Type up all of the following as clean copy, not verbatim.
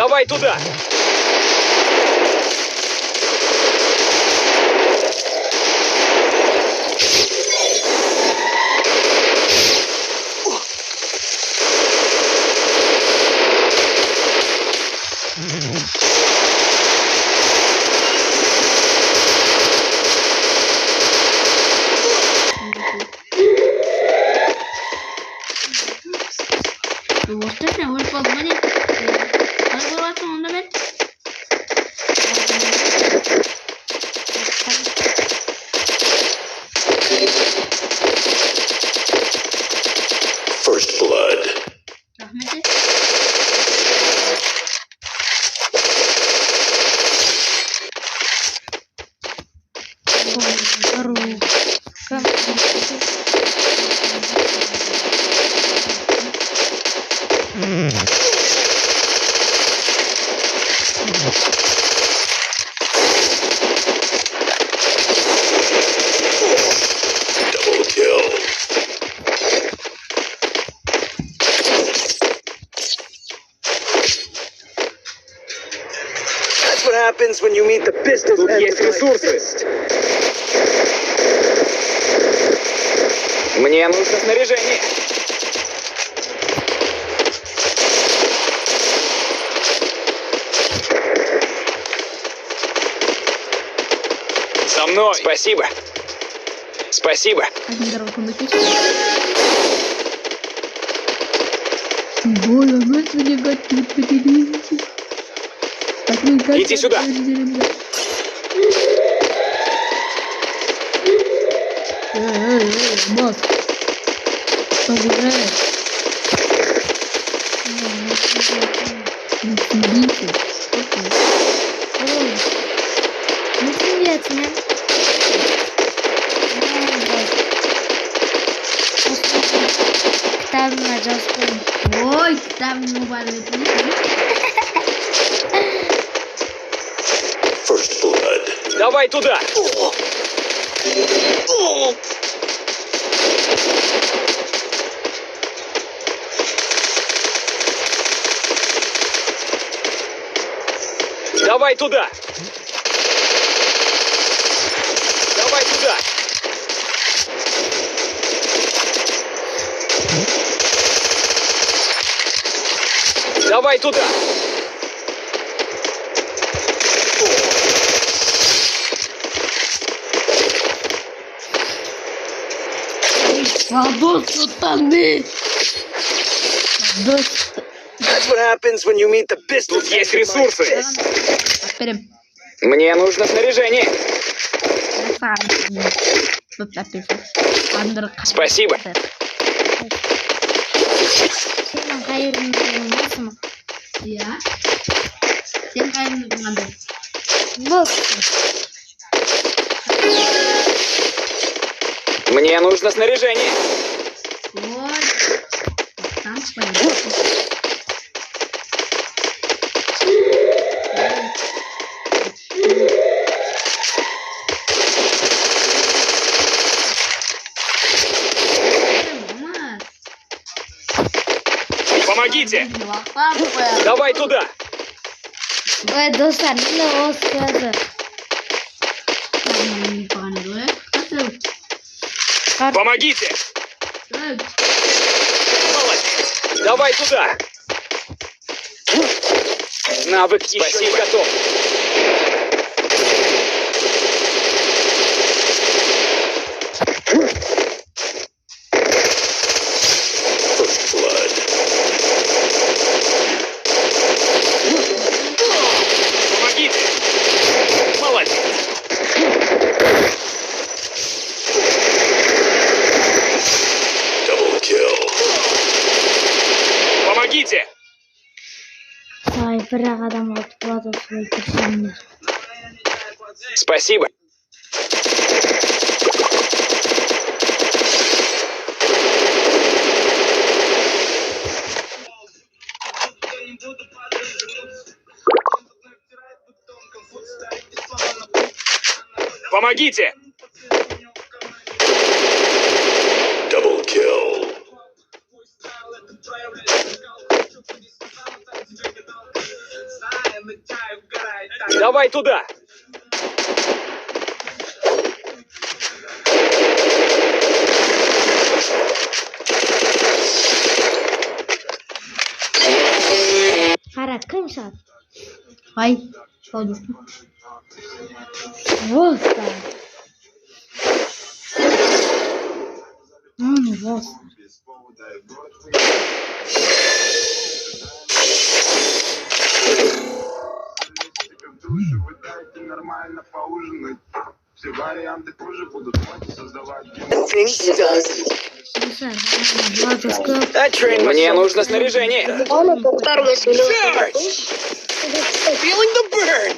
Давай туда! Ortaçlar hoş bulduk. Hadi bakalım onda ben. First blood. Rahmeti. Double kill. That's what happens when you meet the business. Тут есть ресурсы. Мне нужно снаряжение. За мной. Спасибо. Спасибо. Один дорогу накидывай. Бой, опять мне готовит по телевизору. Иди сюда. Босс. Погуляй. Ну привет, мне. Кітап на жазгон. Ой, кітап mübarek. First blood. Давай туда. Давай туда. Давай туда. Давай туда. That's what happens when you meet the business. Тут есть ресурсы. Aferin. Мне нужно снаряжение. Спасибо. Senin hayırın olmaz mı? Ya. Senin hayırın olmadı. Bak. Мне нужно снаряжение. Вот. Там поедем. Помогите. Давай туда. Ой, dostlar, ne olsun yazı. Помогите. Молодец. Давай туда. Навык еще не готов. First blood. Помогите. Молодец. Double kill. Помогите. Ay, bırak adam atladı свой персонаж. Спасибо. Помогите. Double kill. Давай туда! Hareket saat. Ay, kau düştü. Vosta. Vosta. Нормально поужинать. Все варианты позже будут создавать. Things done. Güzel. Владуска. I trained Мне myself. нужно снаряжение. Charge! Feeling the burn!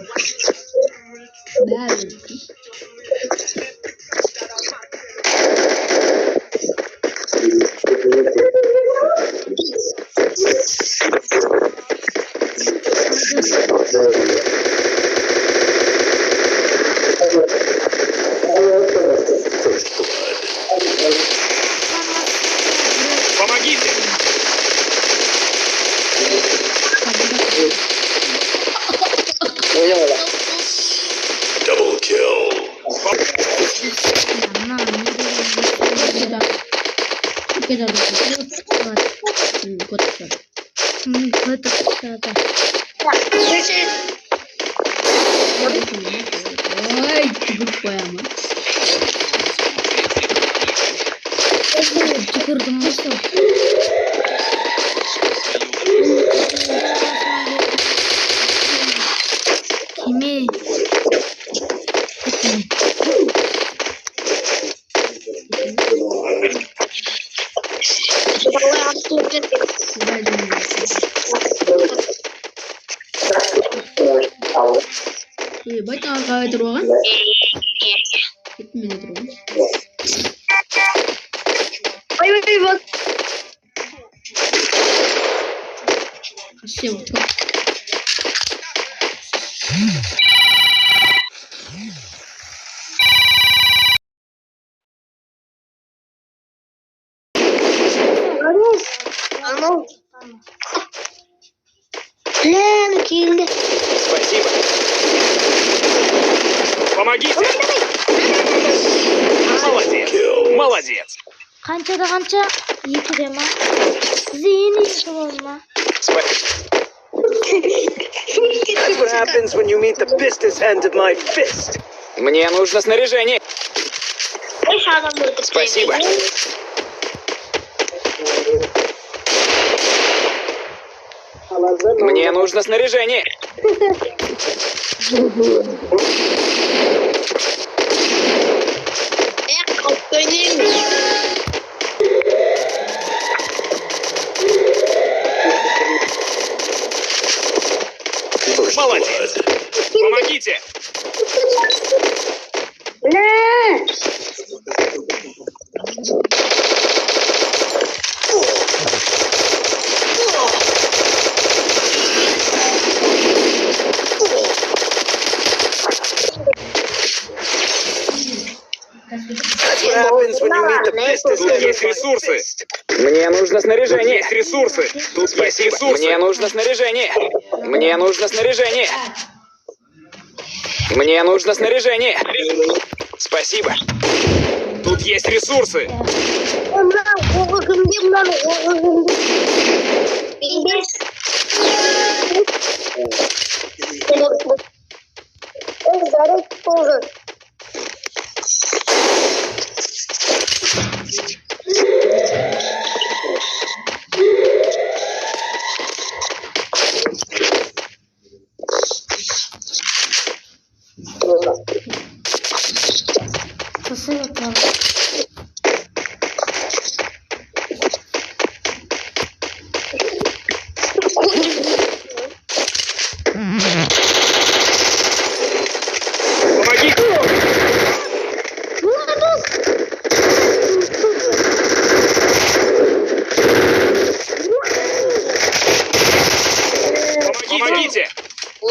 First blood. Помогите! Double kill. Ой, глупая мать. Тыкырдым болсо. Кеме. Ебать, какая дорога? Это меня трогает. Ой, вот. Спасибо. Оно. Блин, килли. Спасибо. Помогите! Молодец! Молодец! Kanchada kancha yitirema. Zihni yitirema. That's what happens when you meet the business end of my fist. Мне нужно снаряжение. Спасибо. Мне нужно снаряжение. First Молодец. blood. Помогите! That's what happens when you meet the business Тут end есть of my ресурсы. fist. Мне нужно снаряжение. Есть ресурсы. Тут есть ресурсы. Мне нужно снаряжение. Мне нужно снаряжение. Мне нужно снаряжение. Спасибо. Тут есть ресурсы.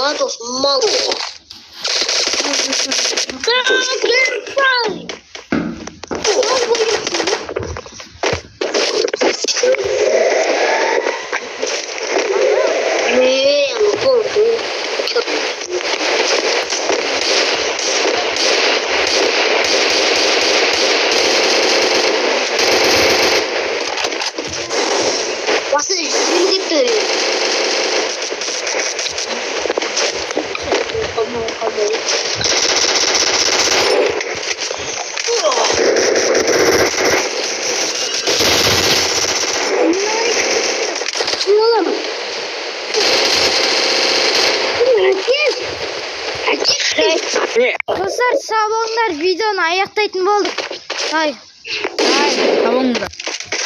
Матос, мал. Не, Dostlar sağ olunlar videonu ayaktaydım olduk. Hay. Tamam da.